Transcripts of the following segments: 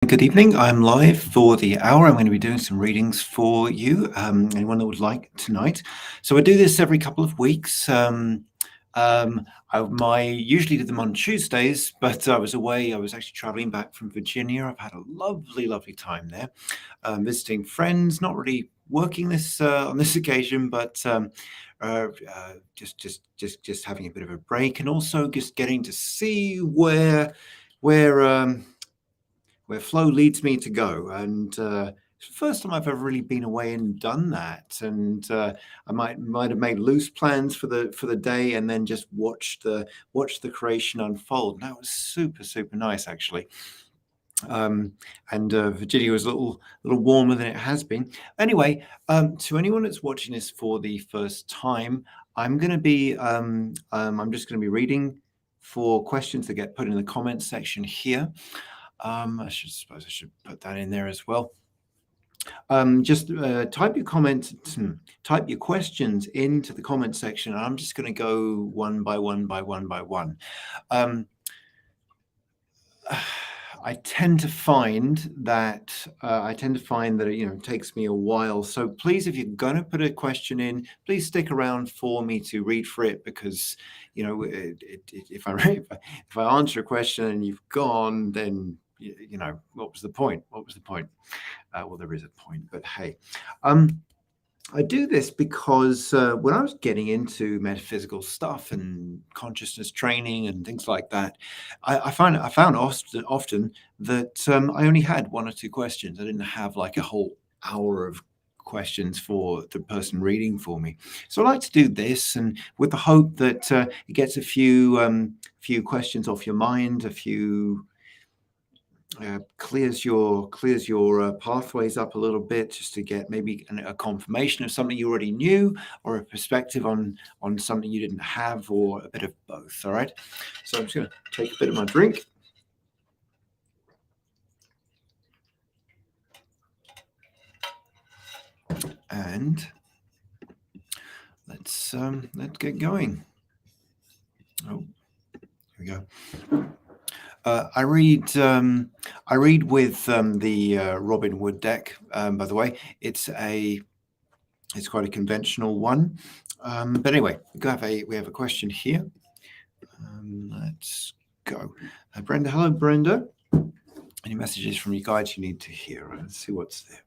Good evening. I'm live for the hour. I'm going to be doing some readings for you, anyone that would like tonight. So I do this every couple of weeks. I usually do them on Tuesdays, but I was away. I was actually traveling back from Virginia. I've had a lovely, lovely time there, visiting friends. Not really working this on this occasion, but just having a bit of a break, and also just getting to see where where flow leads me to go. And it's the first time I've ever really been away and done that. And I might have made loose plans for the day, and then just watch the creation unfold. And that was super nice, actually. And Virginia was a little warmer than it has been. Anyway, to anyone that's watching this for the first time, I'm just going to be reading for questions that get put in the comments section here. I suppose I should put that in there as well. Just type your comments, type your questions into the comment section, and I'm just going to go one by one. I tend to find that it takes me a while. So please, if you're going to put a question in, please stick around for me to read for it, because if I answer a question and you've gone, then what was the point? Well, there is a point, but hey. I do this because when I was getting into metaphysical stuff and consciousness training and things like that, I found often that I only had one or two questions. I didn't have like a whole hour of questions for the person reading for me. So I like to do this, and with the hope that it gets a few questions off your mind, a few clears your pathways up a little bit, just to get maybe a confirmation of something you already knew, or a perspective on something you didn't have, or a bit of both. All right, so I'm just going to take a bit of my drink. And let's get going. Oh, here we go. I read with the Robin Wood deck. By the way, it's quite a conventional one. But anyway, we have a question here. Let's go. Brenda, hello, Brenda. Any messages from your guides you need to hear? Let's see what's there.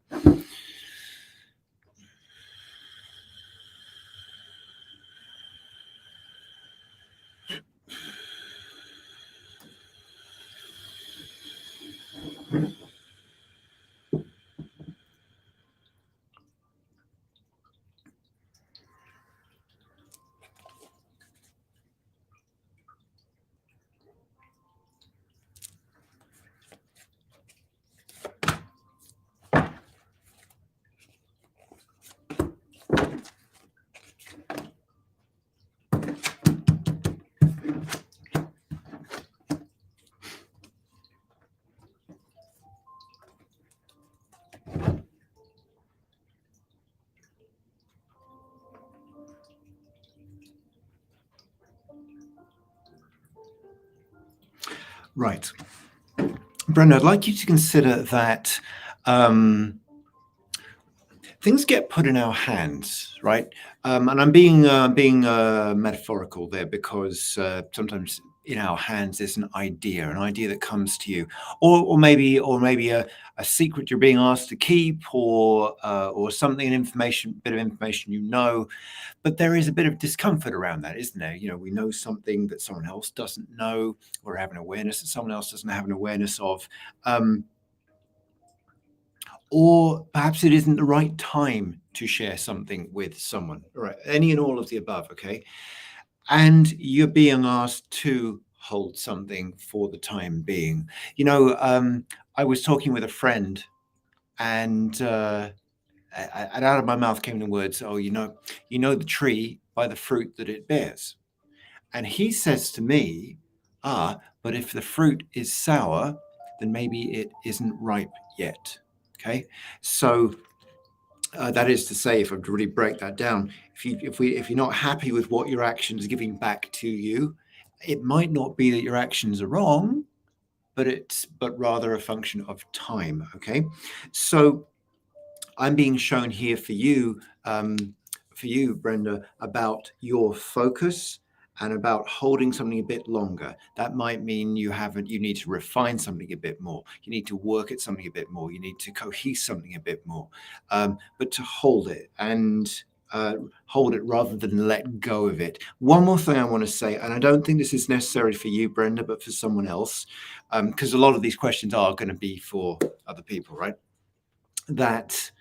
Right. Brenda, I'd like you to consider that things get put in our hands, right? And I'm being metaphorical there, because sometimes in our hands there's an idea that comes to you, or maybe a secret you're being asked to keep, or something, bit of information, but there is a bit of discomfort around that, isn't there? We know something that someone else doesn't know, or have an awareness that someone else doesn't have an awareness of. Or perhaps it isn't the right time to share something with someone, right? Any and all of the above, okay? And you're being asked to hold something for the time being. I was talking with a friend, and out of my mouth came the words, "Oh, you know the tree by the fruit that it bears." And he says to me, but if the fruit is sour, then maybe it isn't ripe yet. Okay, so that is to say, if I really break that down, if you're not happy with what your actions are giving back to you, it might not be that your actions are wrong. but rather a function of time. Okay, so I'm being shown here for you, Brenda, about your focus and about holding something a bit longer. That might mean you need to refine something a bit more. You need to work at something a bit more. You need to cohese something a bit more. But to hold it and hold it rather than let go of it. One more thing I want to say, and I don't think this is necessary for you, Brenda, but for someone else, because a lot of these questions are going to be for other people, right? That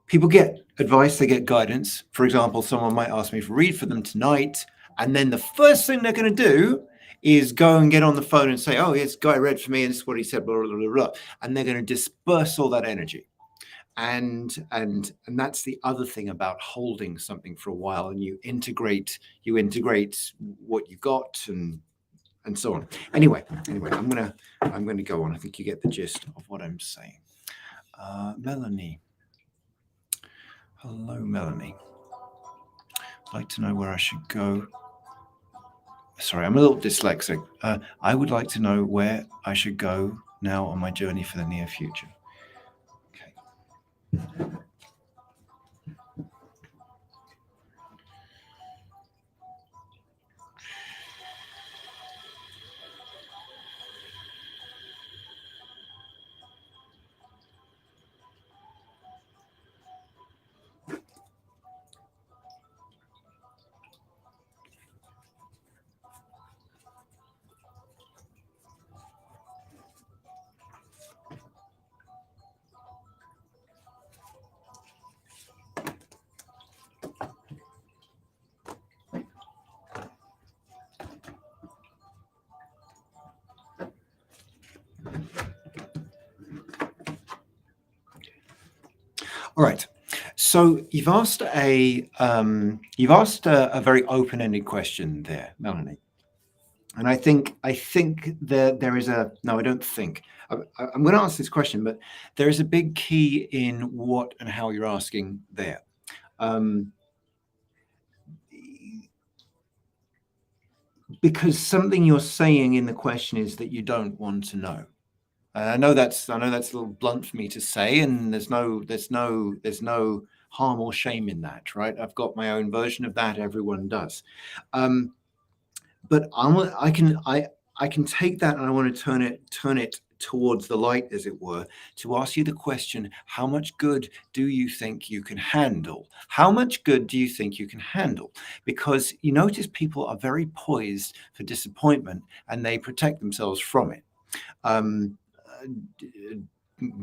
people get advice, they get guidance. For example, someone might ask me to read for them tonight, and then the first thing they're going to do is go and get on the phone and say, "Oh, yes, Guy read for me, and this is what he said," blah blah blah blah, and they're going to disperse all that energy. And that's the other thing about holding something for a while, and you integrate what you got and so on. Anyway, I'm gonna go on. I think you get the gist of what I'm saying. Melanie. Hello, Melanie. I'd like to know where I should go. Sorry, I'm a little dyslexic. I would like to know where I should go now on my journey for the near future. Okay. All right. So you've asked a very open-ended question there, Melanie, and I think there is a no. I don't think I'm going to ask this question, but there is a big key in what and how you're asking there. Because something you're saying in the question is that you don't want to know. And I know that's a little blunt for me to say, and there's no harm or shame in that, right? I've got my own version of that. Everyone does, but I can take that and I want to turn it towards the light, as it were, to ask you the question: how much good do you think you can handle? How much good do you think you can handle? Because you notice people are very poised for disappointment and they protect themselves from it.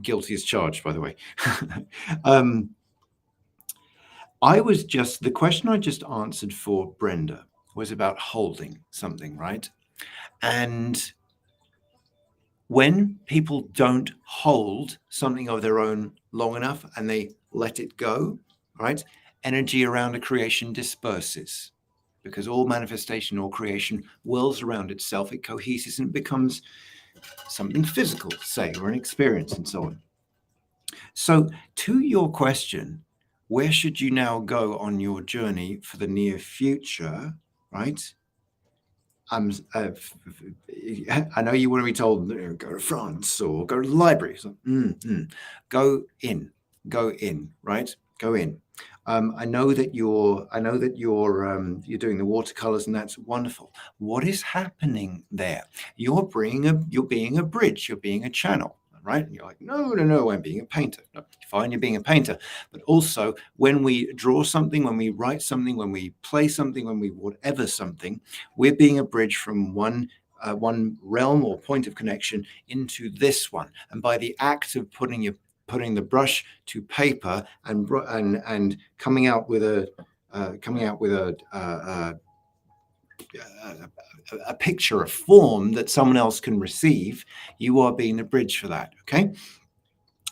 Guilty as charged, by the way. The question I just answered for Brenda was about holding something, right? And when people don't hold something of their own long enough and they let it go, right? Energy around a creation disperses, because all manifestation or creation whirls around itself, it coheses and it becomes something physical, say, or an experience and so on. So to your question, where should you now go on your journey for the near future, right? I know you want to be told, go to France or go to the library. So, go in, right? Go in. I know that you're doing the watercolors, and that's wonderful. What is happening there? You're being a bridge. You're being a channel. Right? And you're like, no, I'm being a painter. No, fine, you're being a painter. But also, when we draw something, when we write something, when we play something, when we whatever something, we're being a bridge from one realm or point of connection into this one. And by the act of putting the brush to paper and coming out with a picture, a form that someone else can receive, you are being a bridge for that. Okay.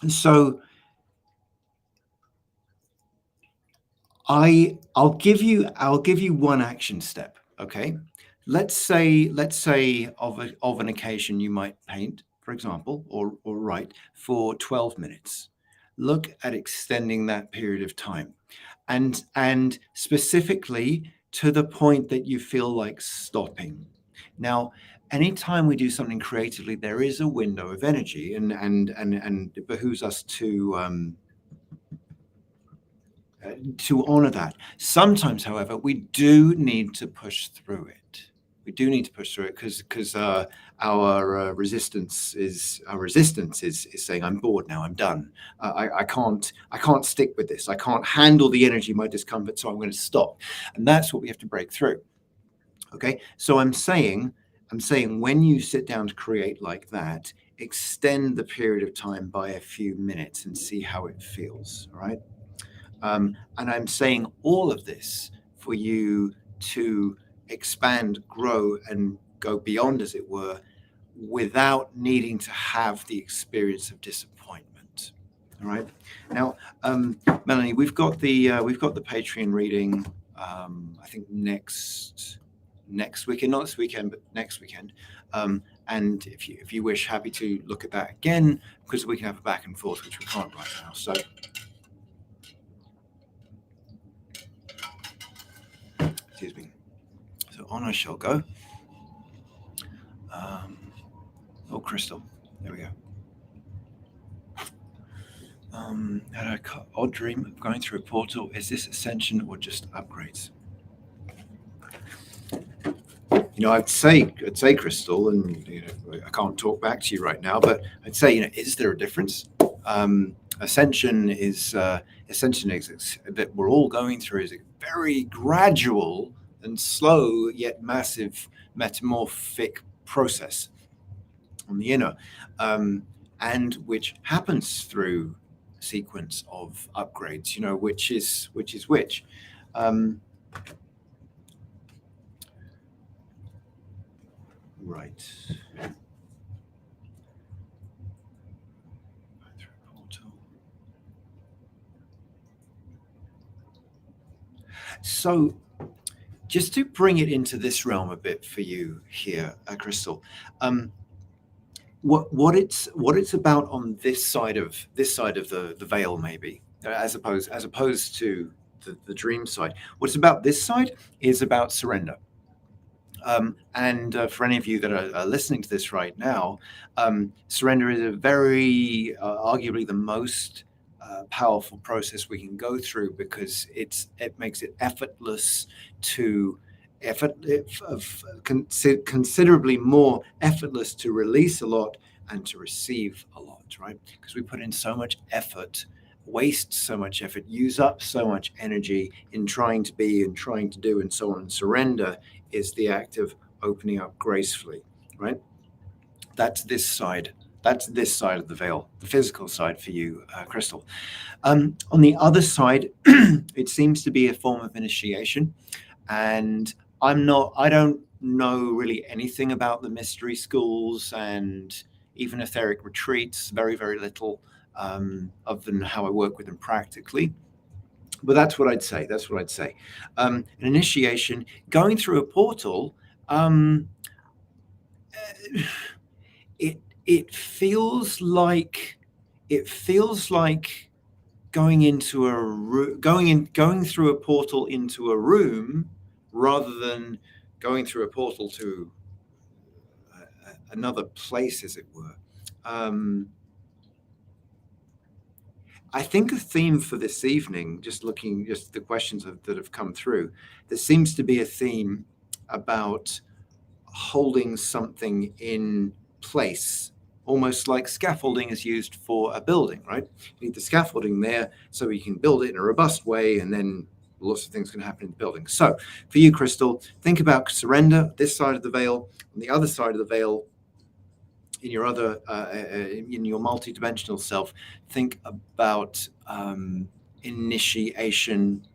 And so I'll give you one action step. Okay. Let's say of an occasion you might paint, for example, or write for 12 minutes. Look at extending that period of time, and specifically to the point that you feel like stopping. Now, anytime we do something creatively, there is a window of energy, and it behooves us to honor that. Sometimes, however, we do need to push through it. We do need to push through it because our resistance is saying, I'm bored now, I'm done. I can't stick with this. I can't handle the energy, my discomfort, so I'm going to stop. And that's what we have to break through. Okay, so I'm saying when you sit down to create like that, extend the period of time by a few minutes and see how it feels. All right. And I'm saying all of this for you to expand, grow, and go beyond, as it were, without needing to have the experience of disappointment. All right. Now, Melanie, we've got the Patreon reading. I think next weekend, not this weekend, but next weekend. And if you wish, happy to look at that again, because we can have a back and forth, which we can't right now. So. Excuse me. So on I shall go. Oh, Crystal. There we go. Had an odd dream of going through a portal. Is this ascension or just upgrades? I'd say, Crystal, and I can't talk back to you right now, but I'd say, is there a difference? Ascension is that we're all going through is a very gradual and slow yet massive metamorphic process on the inner, and which happens through a sequence of upgrades. Which is which. Right. So, just to bring it into this realm a bit for you here, Crystal, what it's about on this side of the veil, maybe, as opposed to the dream side. What it's about this side is about surrender. And for any of you that are listening to this right now, surrender is a very arguably the most powerful process we can go through, because it makes it effortless to considerably more effortless to release a lot and to receive a lot, right? Because we put in so much effort, waste so much effort, use up so much energy in trying to be and trying to do and so on. And surrender is the act of opening up gracefully, right? That's this side of the veil, the physical side for you, Crystal. On the other side, it seems to be a form of initiation. And I don't know really anything about the mystery schools and even etheric retreats, very, very little, other than how I work with them practically. But that's what I'd say. An initiation, going through a portal, it feels like going through a portal into a room, rather than going through a portal to another place, as it were. I think a theme for this evening, just the questions that have come through, there seems to be a theme about holding something in place, almost like scaffolding is used for a building, right? You need the scaffolding there so you can build it in a robust way, and then lots of things can happen in the building. So for you, Crystal, think about surrender, this side of the veil. On the other side of the veil, in your other in your multi-dimensional self, think about initiation.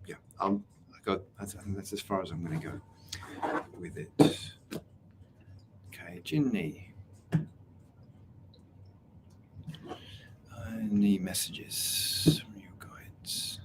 Yeah, I think that's as far as I'm going to go with it. Okay, Ginny. Any messages from your guides?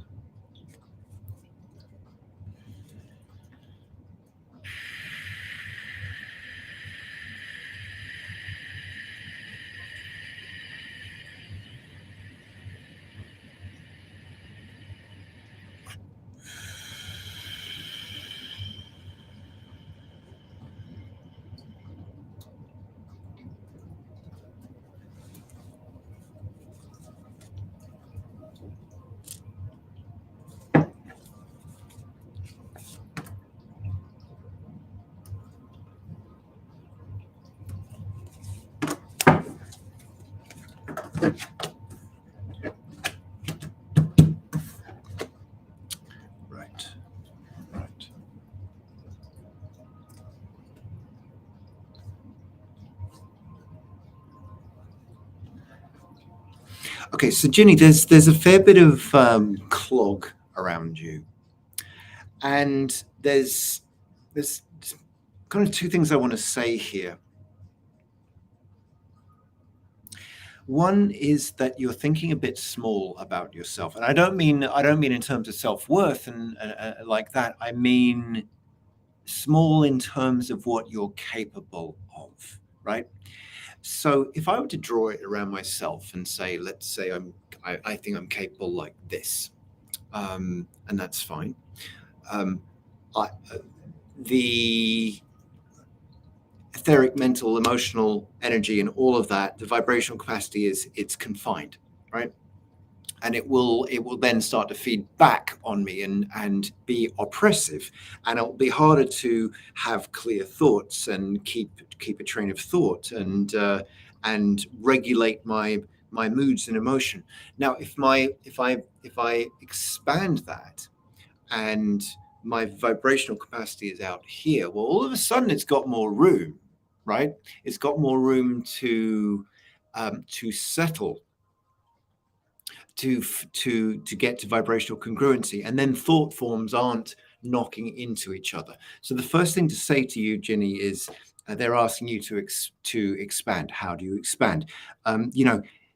Right. Right. Okay, so Ginny, there's a fair bit of clog around you, and there's kind of two things I want to say here. One is that you're thinking a bit small about yourself, and I don't mean in terms of self-worth and like that. I mean small in terms of what you're capable of, right? So if I were to draw it around myself and say, let's say I think I'm capable like this, and that's fine. I, the etheric, mental, emotional energy, and all of that, the vibrational capacity it's confined, right? And it will then start to feed back on me and be oppressive, and it'll be harder to have clear thoughts and keep a train of thought and regulate my moods and emotion. Now, if I expand that and my vibrational capacity is out here, well, all of a sudden it's got more room, right? It's got more room to settle, to get to vibrational congruency, and then thought forms aren't knocking into each other. So the first thing to say to you, Ginny, is they're asking you to expand. How do you expand?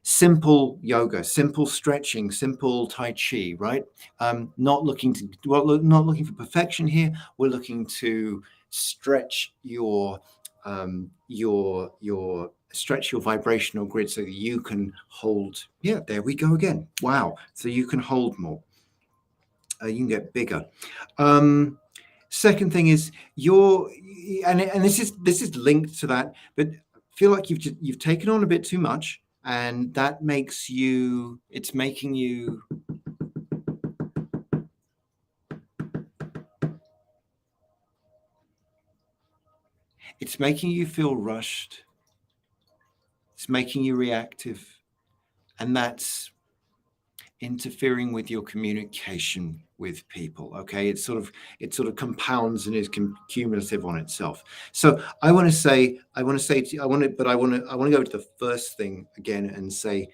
Simple yoga, simple stretching, simple tai chi, right? Not looking for perfection here. We're looking to stretch your stretch your vibrational grid so that you can hold. Yeah, there we go again. Wow. So you can hold more. You can get bigger. Second thing is and this is linked to that, but I feel like you've taken on a bit too much, and that makes you. It's making you. It's making you feel rushed. It's making you reactive, and that's interfering with your communication with people. Okay, it sort of compounds and is cumulative on itself. So I want to go to the first thing again and say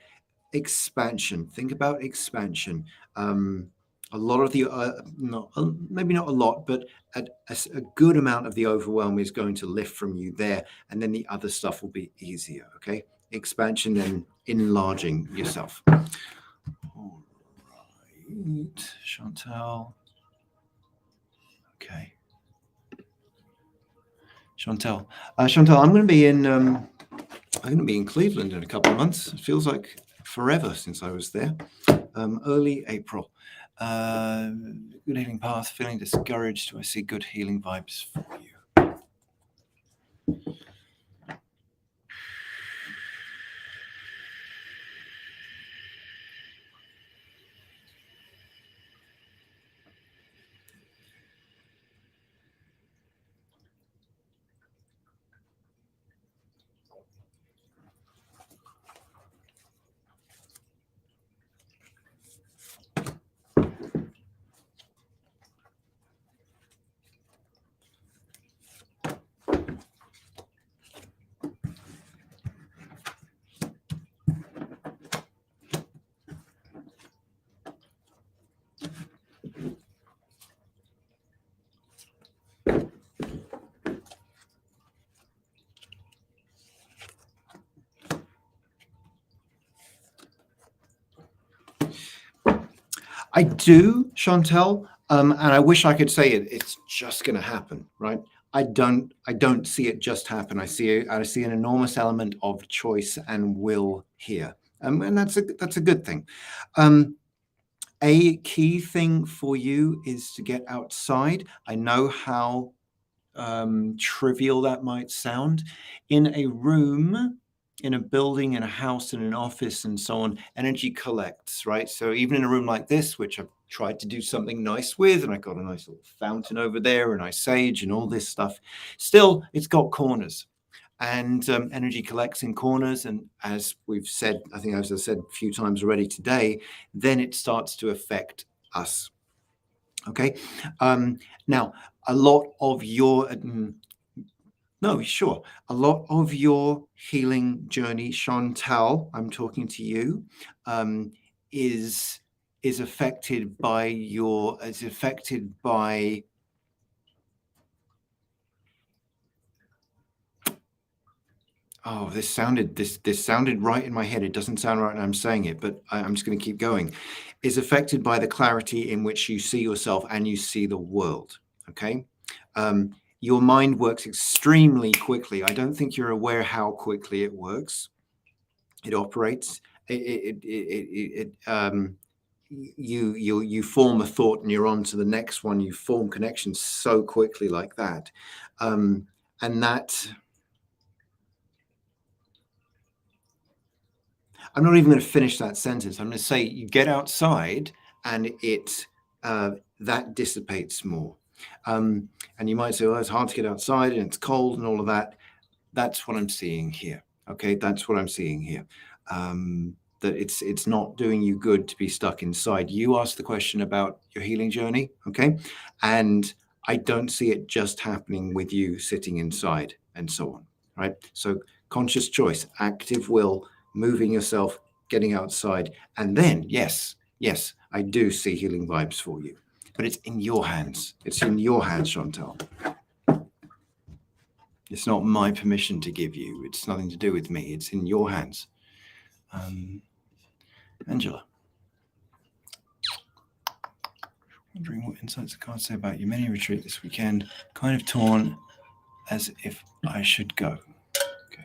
expansion. Think about expansion. A lot of the not maybe not a lot, but a good amount of the overwhelm is going to lift from you there, and then the other stuff will be easier. Okay, expansion and enlarging yourself. All right, Chantal. Okay, Chantal. Chantal, I'm going to be in Cleveland in a couple of months. It feels like forever since I was there. Early April. Good healing path. Feeling discouraged. Do I see good healing vibes for you? I do, Chantal, and I wish I could say it's just going to happen, right? I don't see it just happen. I see an enormous element of choice and will here, and that's a good thing. A key thing for you is to get outside. I know how trivial that might sound. In a room, in a building, in a house, in an office, and so on, energy collects, right? So even in a room like this, which I've tried to do something nice with, and I got a nice little fountain over there, and I sage and all this stuff, still, it's got corners. and energy collects in corners. And as we've said, I think as I said a few times already today, then it starts to affect us. Okay. Now, a lot of your no, sure. A lot of your healing journey, Chantal, I'm talking to you, is affected by oh, this sounded right in my head. It doesn't sound right when I'm saying it, but I'm just going to keep going. Is affected by the clarity in which you see yourself and you see the world. Okay. Your mind works extremely quickly. I don't think you're aware how quickly it works. It operates. You form a thought and you're on to the next one. You form connections so quickly like that, and that. I'm not even going to finish that sentence. I'm going to say you get outside and it that dissipates more. And you might say, "Oh, it's hard to get outside and it's cold and all of that." That's what I'm seeing here. Okay, that's what I'm seeing here. That it's not doing you good to be stuck inside. You asked the question about your healing journey, okay, and I don't see it just happening with you sitting inside and so on, right? So conscious choice, active will, moving yourself, getting outside, and then yes, I do see healing vibes for you, but it's in your hands. It's in your hands, Chantal. It's not my permission to give you. It's nothing to do with me. It's in your hands. Angela. Wondering what insights the cards say about your mini retreat this weekend. Kind of torn as if I should go. Okay.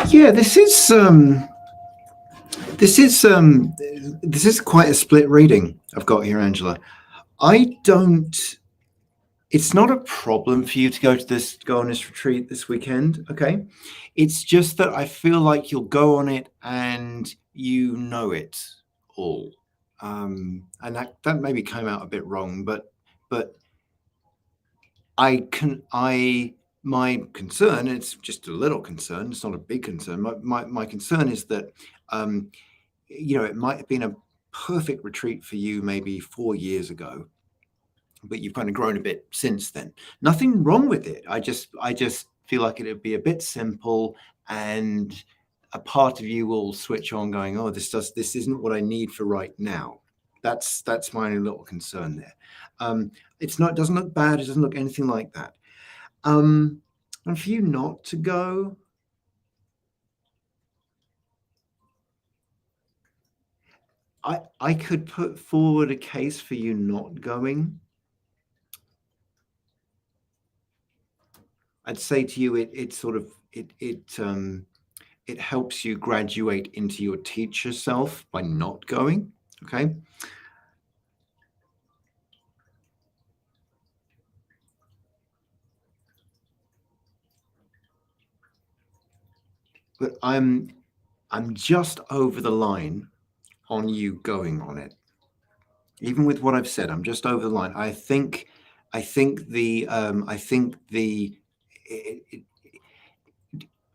Yeah, this is quite a split reading I've got here, Angela. I don't. It's not a problem for you to go on this retreat this weekend. Okay, it's just that I feel like you'll go on it and you know it all, and that maybe came out a bit wrong, but my concern, it's just a little concern, it's not a big concern. My concern is that it might have been a perfect retreat for you maybe 4 years ago, but you've kind of grown a bit since then. Nothing wrong with it. I just feel like it'd be a bit simple, and a part of you will switch on going, oh, this isn't what I need for right now. That's my only little concern there. It doesn't look bad, it doesn't look anything like that. And for you not to go, I could put forward a case for you not going. I'd say to you, it helps you graduate into your teacher self by not going. Okay. But I'm just over the line on you going on it. Even with what I've said, I'm just over the line. I think it,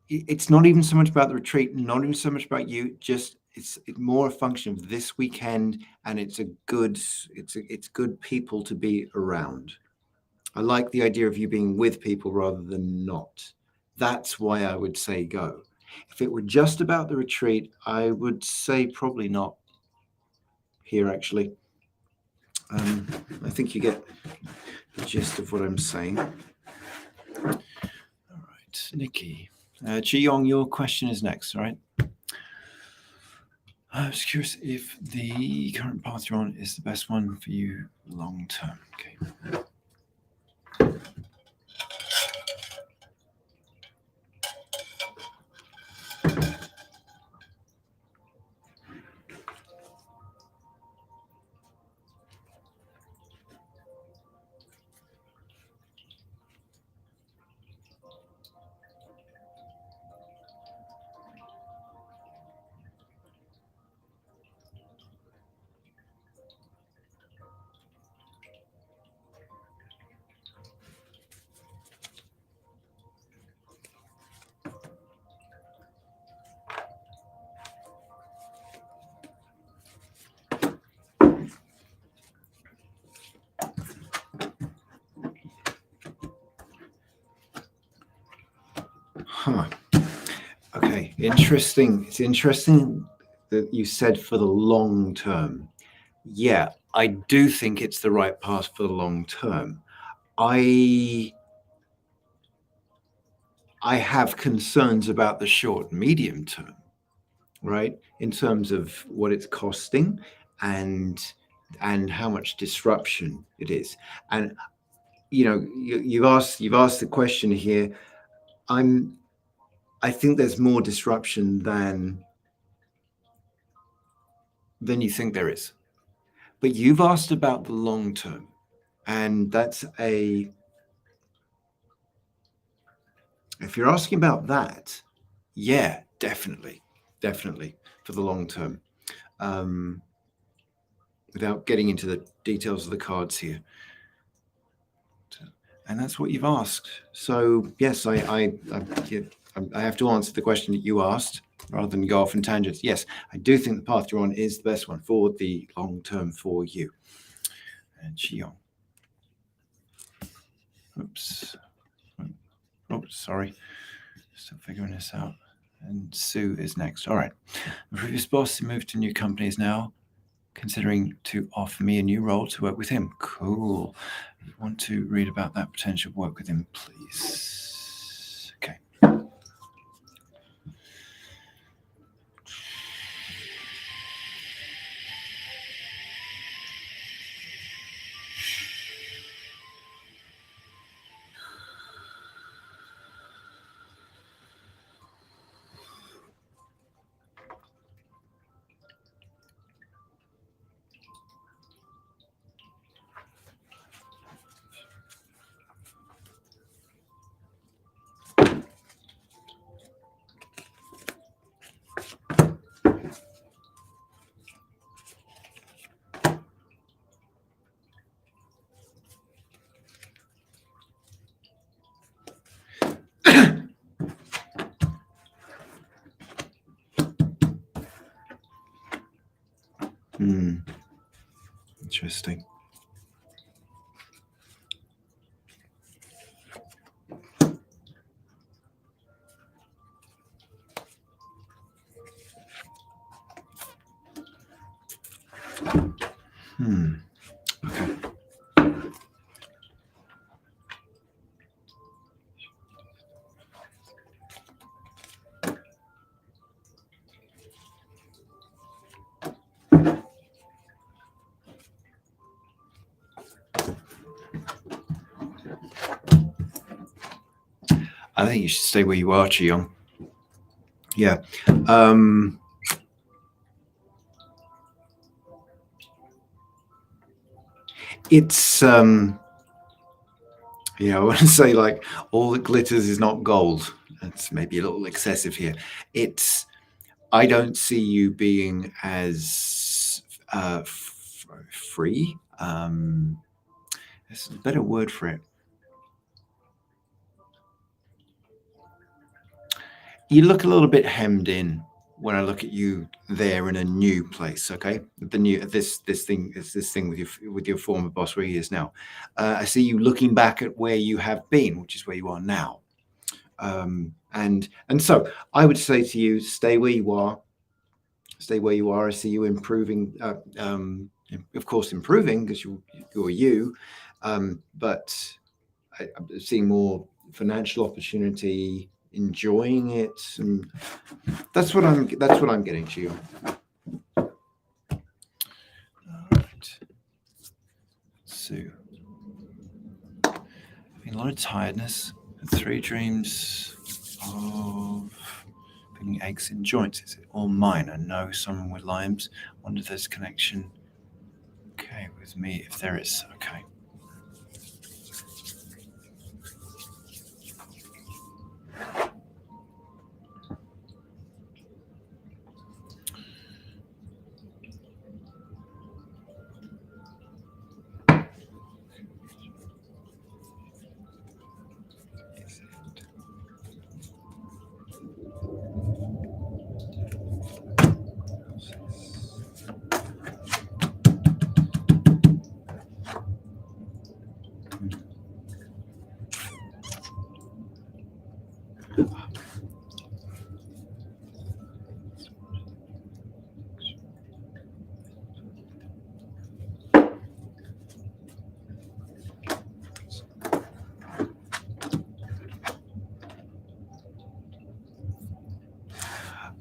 it's not even so much about the retreat, not even so much about you. Just it's more a function of this weekend, and it's good people to be around. I like the idea of you being with people rather than not. That's why I would say go. If it were just about the retreat, I would say probably not here, actually. I think you get the gist of what I'm saying. All right, Nikki. Chi-Yong, your question is next, all right? I was curious if the current path you're on is the best one for you long term. Okay. Huh. Okay, interesting. It's interesting that you said for the long term. Yeah, I do think it's the right path for the long term. I have concerns about the short, medium term, right? In terms of what it's costing and how much disruption it is. And you've asked the question here. I think there's more disruption than you think there is. But you've asked about the long term, and if you're asking about that, yeah, definitely for the long term. Without getting into the details of the cards here. And that's what you've asked. So yes, I have to answer the question that you asked rather than go off in tangents. Yes, I do think the path you're on is the best one for the long term for you. And Chi-Yong. Oops. Oops, sorry. Still figuring this out. And Sue is next. All right. The previous boss who moved to new company is now considering to offer me a new role to work with him. Cool. You want to read about that potential work with him, please? Okay. Interesting. Okay. I think you should stay where you are, Chi-Yong. Yeah. It's I want to say like all that glitters is not gold. That's maybe a little excessive here. I don't see you being as free. There's a better word for it. You look a little bit hemmed in when I look at you there in a new place. Okay, the new this thing is this thing with your former boss where he is now. I see you looking back at where you have been, which is where you are now. And so I would say to you, stay where you are. Stay where you are. I see you improving. Of course, improving because you're you. But I'm seeing more financial opportunity, enjoying it, and that's what I'm getting to you. All right. So, having a lot of tiredness. 3 dreams of feeling aches in joints. Is it all mine? I know someone with Lyme's. Wonder if there's a connection. Okay, with me, if there is. Okay.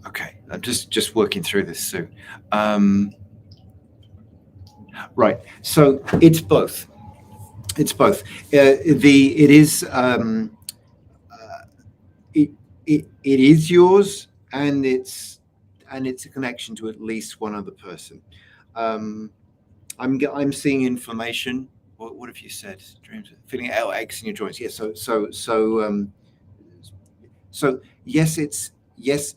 Okay, I'm just working through this, Sue. Right. So it's both. It's both. It is yours, and it's a connection to at least one other person. I'm seeing inflammation. What have you said? Dreams, feeling aches in your joints. Yes. So yes.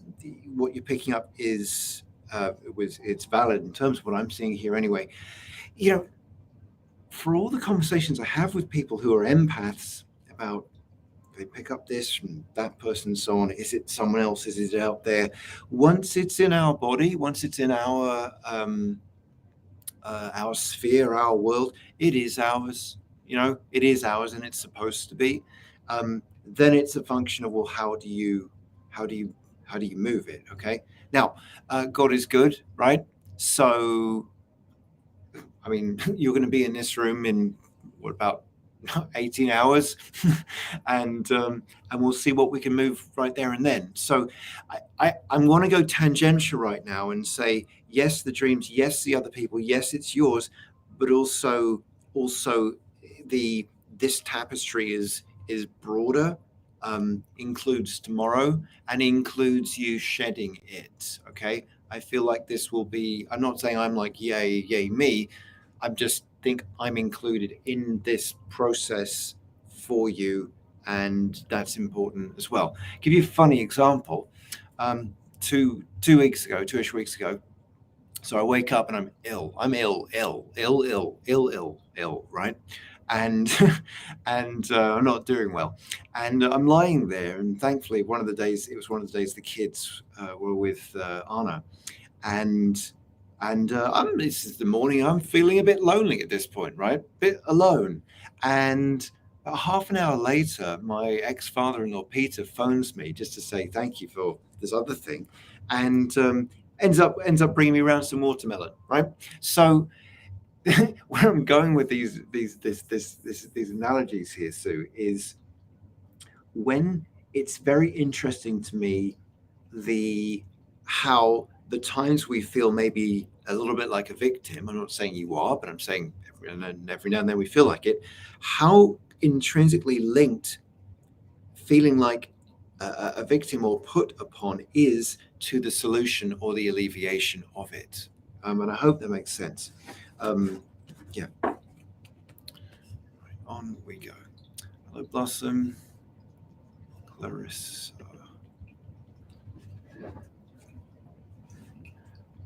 What you're picking up is it's valid in terms of what I'm seeing here anyway. You know, for all the conversations I have with people who are empaths about they pick up this from that person and so on. Is it someone else? Is it out there? Once it's in our body, once it's in our sphere, our world, it is ours. You know, it is ours, and it's supposed to be. Then it's a function of, well, how do you move it? Okay. Now, God is good, right? So, I mean, you're going to be in this room in what about 18 hours, and we'll see what we can move right there and then. So, I'm going to go tangential right now and say yes, the dreams, yes, the other people, yes, it's yours, but also this tapestry is broader, includes tomorrow and includes you shedding it. Okay, I feel like this will be. I'm not saying I'm like yay me. I'm just think I'm included in this process for you, and that's important as well. Give you a funny example. 2 weeks ago, 2ish weeks ago, so I wake up and I'm ill. I'm ill, right? And I'm not doing well. And I'm lying there, and thankfully, it was one of the days the kids were with Anna, and this is the morning. I'm feeling a bit lonely at this point, right? A bit alone. And about half an hour later, my ex-father-in-law Peter phones me just to say thank you for this other thing, and ends up bringing me around some watermelon, right? So where I'm going with these analogies here, Sue, is when it's very interesting to me how the times we feel maybe a little bit like a victim. I'm not saying you are, but I'm saying every now and then we feel like it. How intrinsically linked feeling like a victim or put upon is to the solution or the alleviation of it. And I hope that makes sense. Yeah. On we go. Hello, Blossom. Clarissa.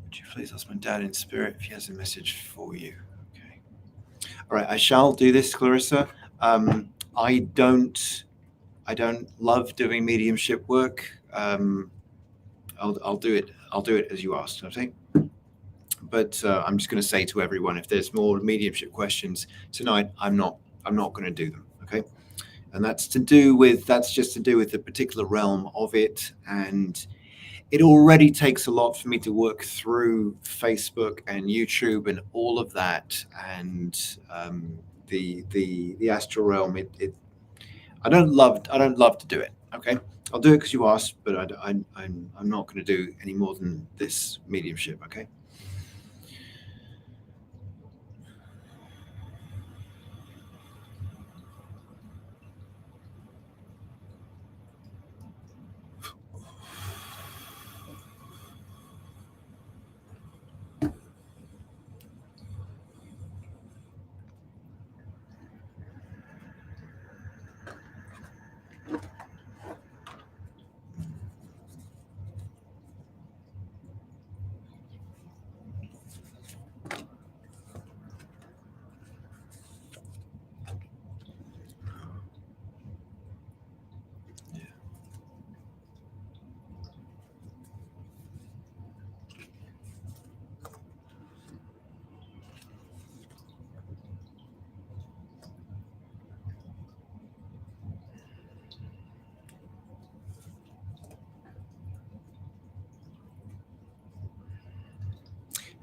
Would you please ask my dad in spirit if he has a message for you. Okay. All right, I shall do this, Clarissa. I don't love doing mediumship work. I'll do it. I'll do it as you asked. I think. But I'm just going to say to everyone, if there's more mediumship questions tonight, I'm not going to do them. Okay. And that's just to do with the particular realm of it. And it already takes a lot for me to work through Facebook and YouTube and all of that. And the astral realm, I don't love to do it. Okay. I'll do it because you asked, but I'm not going to do any more than this mediumship. Okay.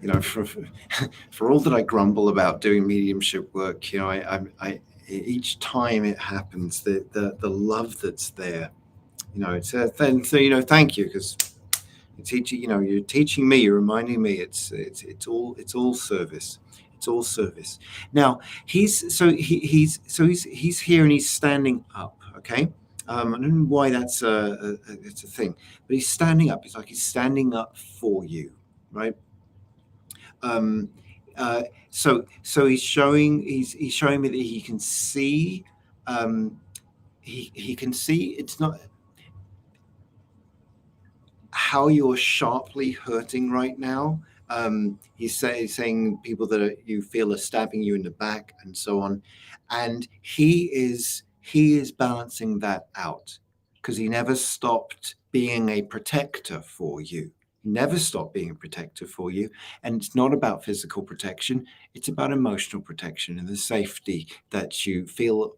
You know, for all that I grumble about doing mediumship work, you know, I each time it happens, the love that's there, you know, it's so you know, thank you, because you're teaching, you know, you're teaching me, you're reminding me, it's all service. It's all service. Now he's here and he's standing up. Okay. I don't know why it's a thing, but he's standing up. It's like he's standing up for you, right? Um, so he's showing me that he can see. He can see. It's not how you're sharply hurting right now. He's saying people that you feel are stabbing you in the back and so on, and he is balancing that out because he never stopped being a protector for you. He never stopped being a protector for you, and it's not about physical protection. It's about emotional protection and the safety that you feel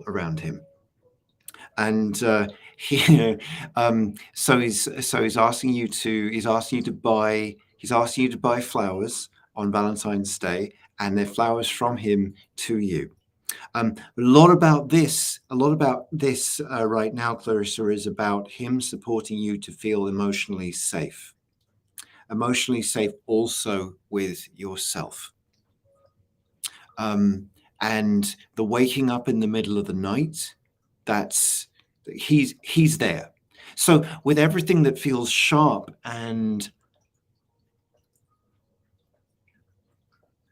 around him. And he, so he's asking you to buy flowers on Valentine's Day, and they're flowers from him to you. A lot about this right now, Clarissa, is about him supporting you to feel emotionally safe also with yourself. And the waking up in the middle of the night, he's there. So with everything that feels sharp and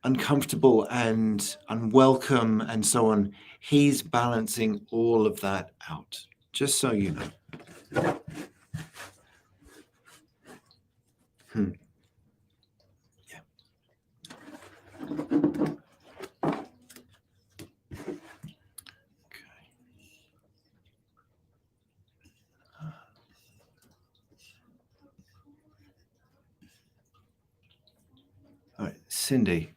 uncomfortable and unwelcome and so on, he's balancing all of that out, just so you know. Yeah. All right, Cindy.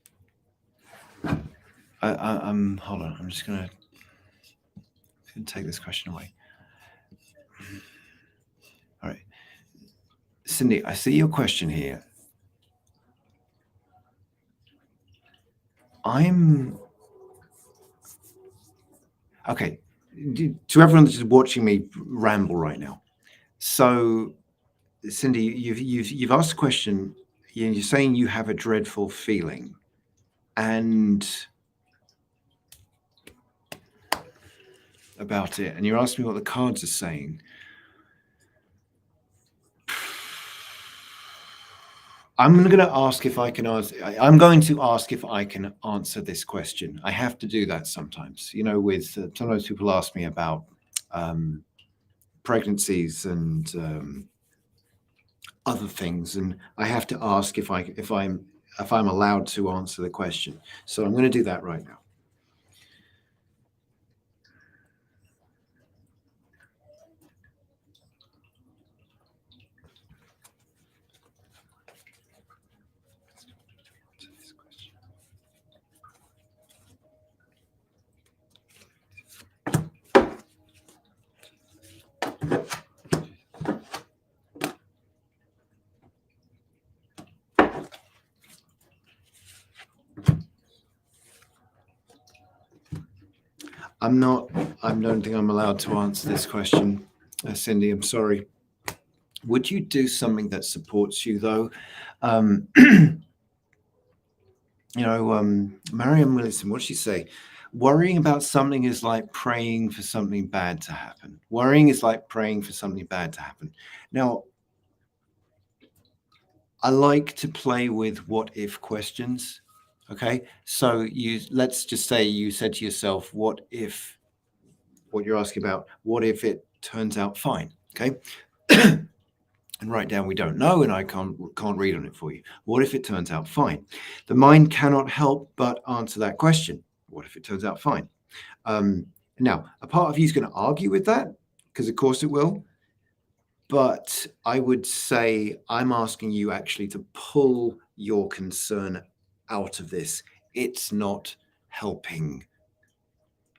I'm hold on. I'm just gonna take this question away. All right, Cindy. I see your question here. Okay. To everyone that's just watching me ramble right now. So, Cindy, you've asked a question. You're saying you have a dreadful feeling, and about it, and you're asking me what the cards are saying. I'm going to ask if I can answer. I'm going to ask if I can answer this question. I have to do that sometimes. You know, with sometimes people ask me about pregnancies and other things, and I have to ask if I'm allowed to answer the question. So I'm going to do that right now. I don't think I'm allowed to answer this question, Cindy. I'm sorry. Would you do something that supports you, though? Marianne Williamson, what did she say? Worrying about something is like praying for something bad to happen. Worrying is like praying for something bad to happen. Now, I like to play with what if questions. Okay. So let's just say you said to yourself, what if what you're asking about, what if it turns out fine? Okay. And write down we don't know, and I can't read on it for you. What if it turns out fine? The mind cannot help but answer that question. What if it turns out fine? Now, a part of you is going to argue with that, because of course it will. But I would say I'm asking you actually to pull your concern out of this. It's not helping.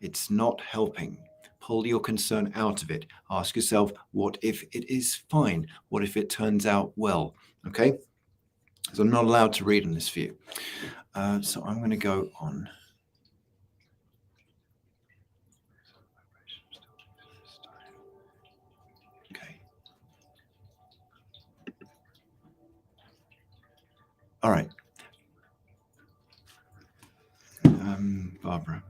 It's not helping. Pull your concern out of it. Ask yourself, what if it is fine? What if it turns out well? Okay. So I'm not allowed to read on this for you. So I'm going to go on. Okay. All right. Barbara.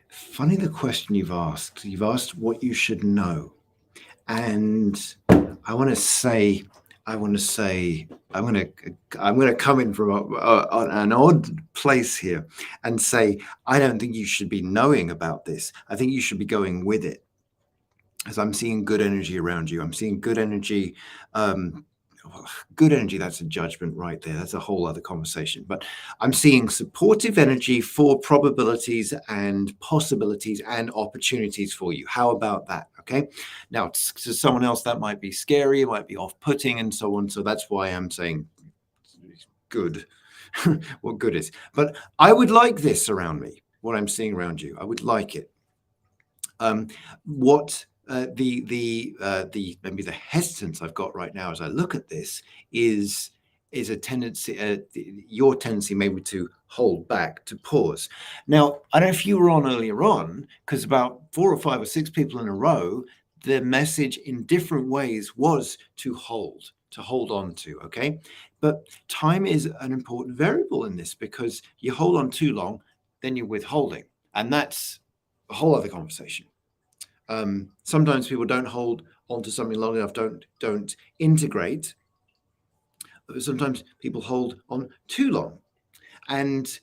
Funny the question you've asked. You've asked what you should know. And I'm going to come in from an odd place here and say, I don't think you should be knowing about this. I think you should be going with it. As I'm seeing good energy around you, I'm seeing good energy. Good energy, that's a judgment right there. That's a whole other conversation. But I'm seeing supportive energy for probabilities and possibilities and opportunities for you. How about that? Okay. Now, to someone else, that might be scary, it might be off putting, and so on. So that's why I'm saying good, what good is. But I would like this around me, what I'm seeing around you. I would like it. What maybe the hesitance I've got right now as I look at this is a tendency, your tendency maybe to hold back, to pause. Now, I don't know if you were on earlier on, because about 4 or 5 or 6 people in a row, the message in different ways was to hold on to. Okay, but time is an important variable in this, because you hold on too long, then you're withholding, and that's a whole other conversation. Sometimes people don't hold onto something long enough, don't integrate. Sometimes people hold on too long, and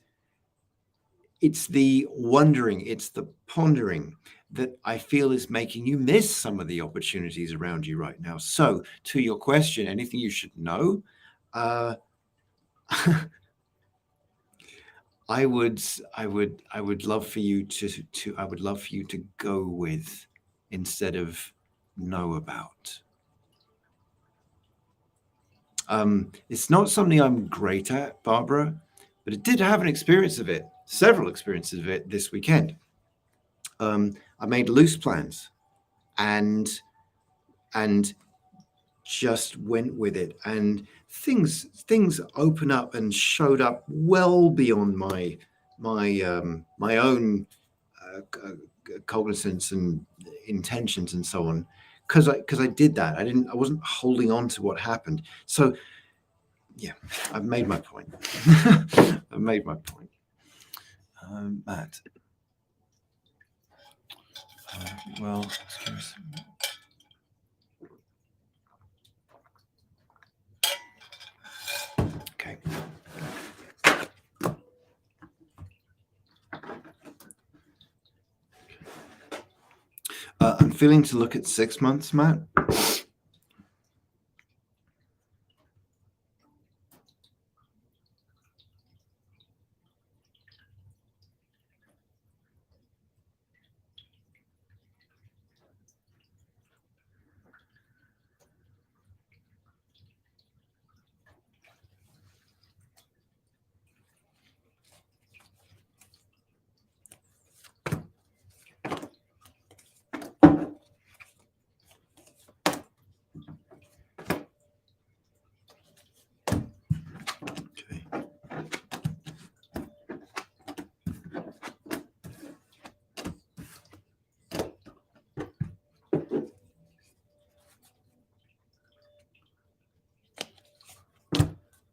it's the wondering, it's the pondering that I feel is making you miss some of the opportunities around you right now. So, to your question, anything you should know? I would love for you to go with instead of know about. It's not something I'm great at, Barbara, but I did have an experience of it, several experiences of it this weekend. I made loose plans and and just went with it, and things open up and showed up well beyond my own cognizance and intentions and so on, because I did that. I wasn't holding on to what happened. So yeah, I've made my point. I've made my point. Matt. Well, excuse me. Okay. I'm feeling to look at 6 months, Matt. Okay.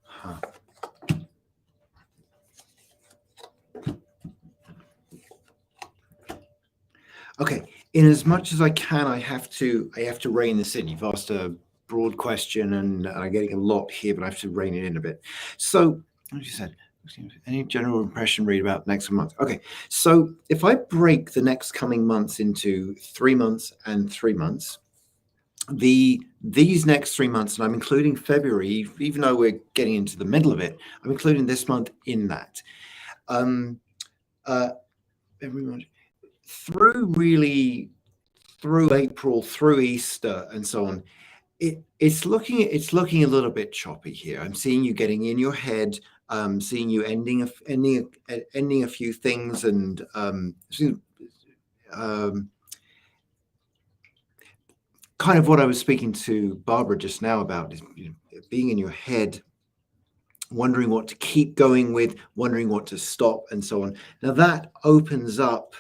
Huh. Okay. In as much as I can, I have to rein this in. You've asked a broad question, and I'm getting a lot here, but I have to rein it in a bit. So, as you said, any general impression read about next month? Okay. So if I break the next coming months into 3 months and 3 months, these next 3 months, and I'm including February, even though we're getting into the middle of it, I'm including this month in that. Every month through April, through Easter, and so on. It's looking a little bit choppy here. I'm seeing you getting in your head. Seeing you ending a few things, and kind of what I was speaking to Barbara just now about is, being in your head, wondering what to keep going with, wondering what to stop, and so on. Now that opens up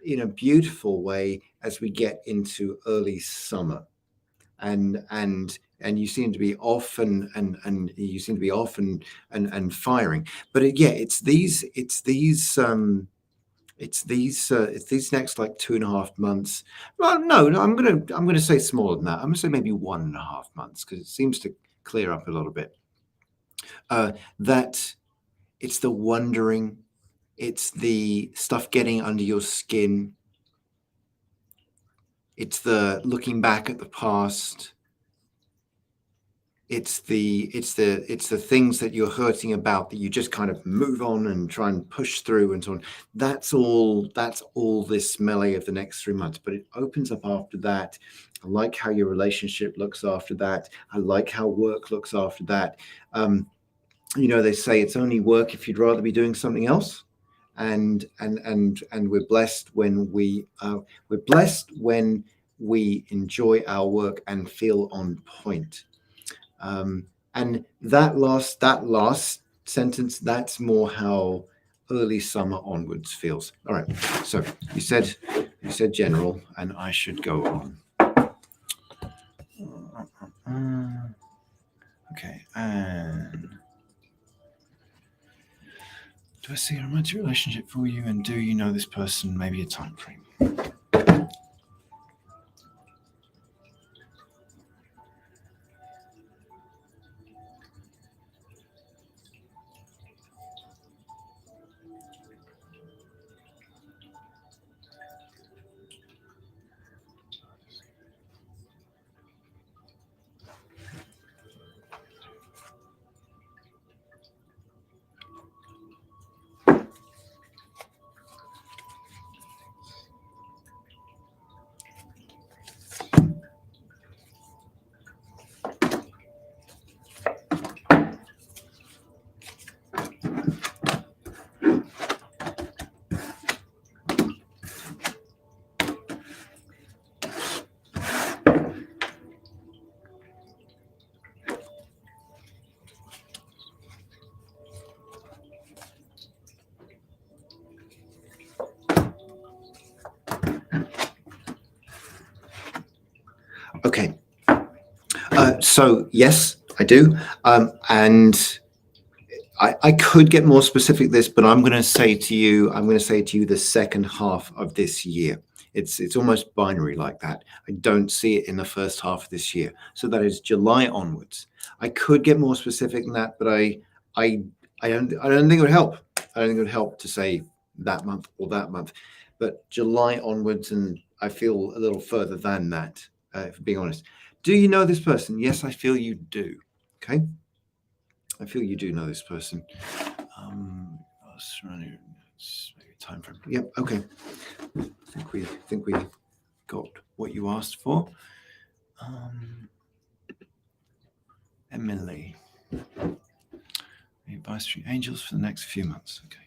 in a beautiful way as we get into early summer, and you seem to be off, and you seem to be off and firing. But it's these next like 2.5 months. Well, no, I'm gonna say smaller than that. I'm gonna say maybe 1.5 months, because it seems to clear up a little bit. That it's the wondering, it's the stuff getting under your skin, it's the looking back at the past, it's the things that you're hurting about that you just kind of move on and try and push through and so on. That's all this melee of the next 3 months, but it opens up after that. I like how your relationship looks after that. I like how work looks after that. They say it's only work if you'd rather be doing something else. And we're blessed when we enjoy our work and feel on point. And that last sentence, that's more how early summer onwards feels. All right. So you said general, and I should go on. Okay. And do I see a romantic relationship for you? And do you know this person? Maybe a time frame. Okay. So yes, I do. And I could get more specific this, but I'm going to say to you, the second half of this year. It's almost binary like that. I don't see it in the first half of this year. So that is July onwards. I could get more specific than that, but I I don't think it would help. I don't think it would help to say that month or that month. But July onwards, and I feel a little further than that, if being honest. Do you know this person? Yes, I feel you do. Okay. I feel you do know this person. It's maybe time for. Yep. Okay. I think we got what you asked for. Emily. Advice from angels for the next few months. Okay.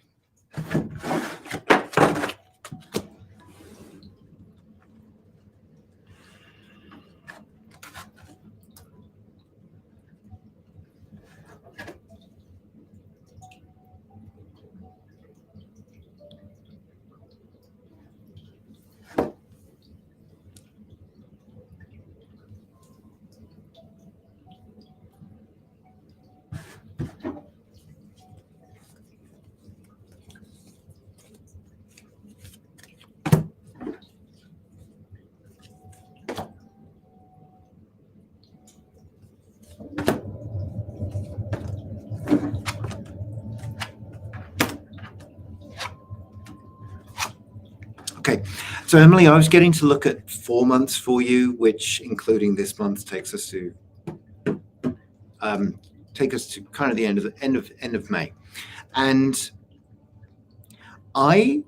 Okay, so Emily, I was getting to look at 4 months for you, which, including this month, takes us to kind of the end of May, and I'm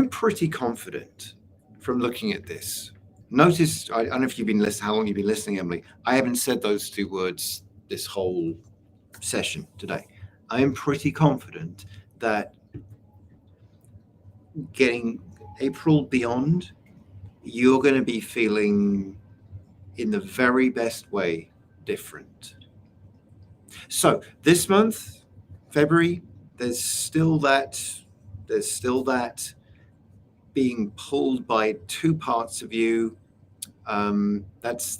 pretty confident from looking at this. Notice, I don't know if you've been listening, how long you've been listening, Emily. I haven't said those two words this whole session today. I am pretty confident that getting April beyond, you're going to be feeling in the very best way different. So this month, February, there's still that being pulled by two parts of you. That's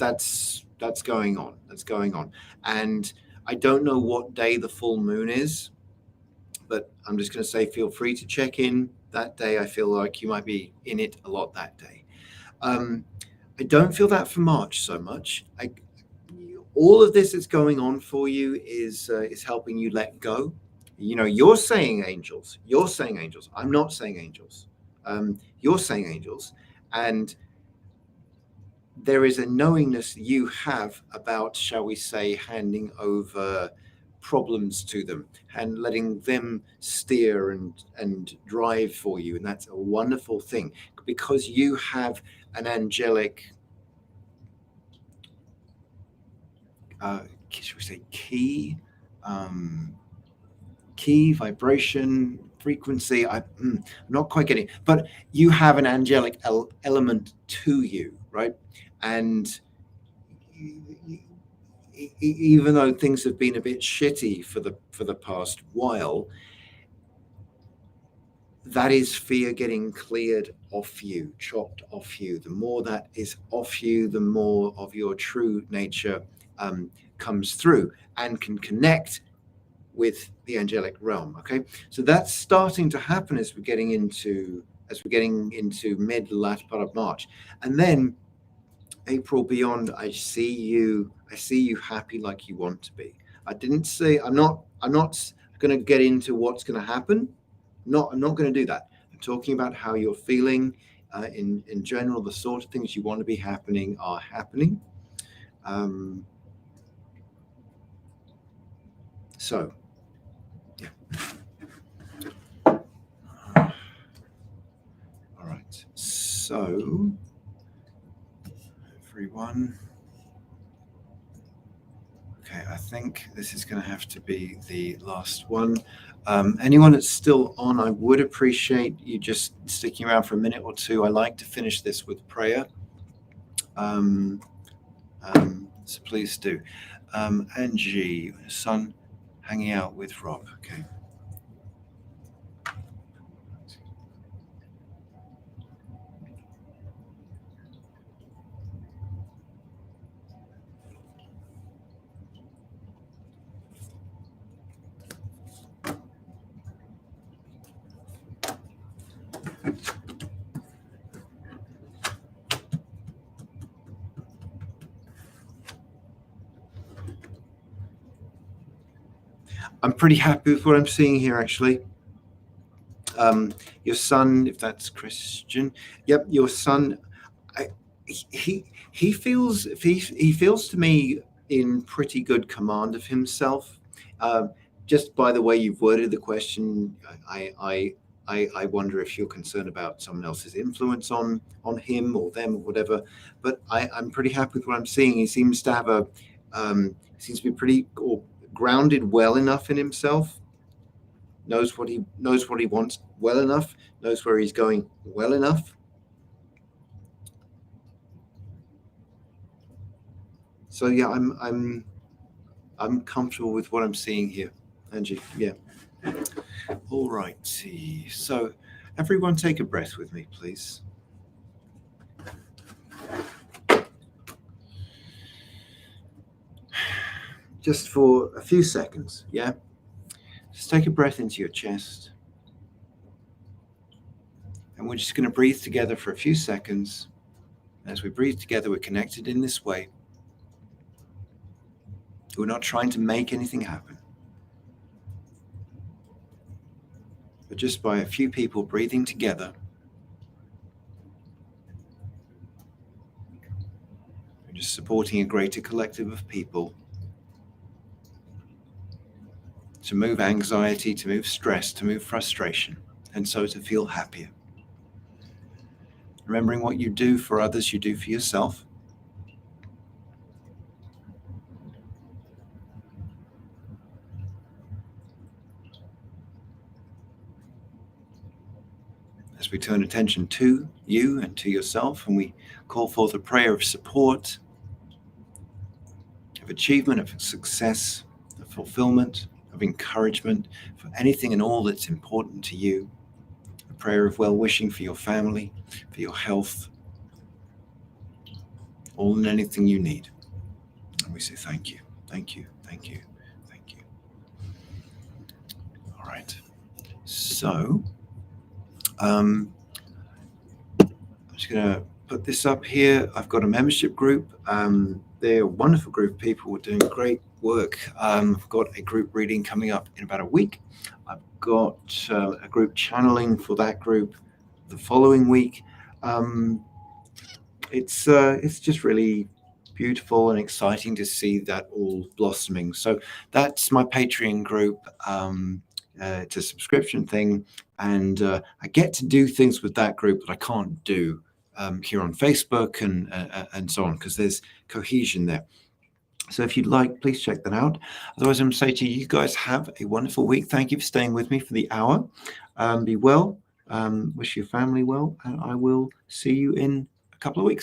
going on. That's going on. And I don't know what day the full moon is, but I'm just going to say feel free to check in that day. I feel like you might be in it a lot that day. I don't feel that for March so much. All of this that's going on for you is helping you let go. You know, you're saying angels. You're saying angels. I'm not saying angels. You're saying angels, and there is a knowingness you have about, shall we say, handing over problems to them and letting them steer and drive for you, and that's a wonderful thing because you have an angelic, should we say, key vibration frequency. I'm not quite getting it, but you have an angelic element to you, right? And even though things have been a bit shitty for the past while, that is fear getting cleared off you, chopped off you. The more that is off you, the more of your true nature comes through and can connect with the angelic realm. Okay, so that's starting to happen as we're getting into mid latter part of March, and then April beyond. I see you happy like you want to be. I didn't say I'm not going to get into what's going to happen. I'm not going to do that. I'm talking about how you're feeling in general. The sort of things you want to be happening are happening. So, yeah. All right. So, everyone. Okay, I think this is going to have to be the last one. Anyone that's still on, I would appreciate you just sticking around for a minute or two. I like to finish this with prayer. So please do. Angie, son, hanging out with Rob. Okay. I'm pretty happy with what I'm seeing here, actually. Your son, if that's Christian, yep, your son. I, he feels to me in pretty good command of himself. Uh, just by the way you've worded the question, I wonder if you're concerned about someone else's influence on him or them or whatever. But I'm pretty happy with what I'm seeing. He seems to have seems to be pretty or grounded well enough in himself. Knows what he wants well enough. Knows where he's going well enough. So yeah, I'm comfortable with what I'm seeing here, Angie. Yeah. All righty. So everyone take a breath with me, please. Just for a few seconds, yeah? Just take a breath into your chest. And we're just going to breathe together for a few seconds. As we breathe together, we're connected in this way. We're not trying to make anything happen. But just by a few people breathing together, we're just supporting a greater collective of people to move anxiety, to move stress, to move frustration, and so to feel happier. Remembering what you do for others, you do for yourself. As we turn attention to you and to yourself, and we call forth a prayer of support, of achievement, of success, of fulfillment, of encouragement for anything and all that's important to you, a prayer of well-wishing for your family, for your health, all and anything you need. And we say thank you, thank you, thank you, thank you. All right. So I'm just going to put this up here. I've got a membership group. They're a wonderful group of people who are doing great work. I've got a group reading coming up in about a week. I've got a group channeling for that group the following week. It's just really beautiful and exciting to see that all blossoming. So that's my Patreon group. It's a subscription thing, and I get to do things with that group that I can't do here on Facebook and so on, because there's cohesion there. So if you'd like, please check that out. Otherwise, I'm going to say to you, you guys have a wonderful week. Thank you for staying with me for the hour. Be well. Wish your family well, and I will see you in a couple of weeks.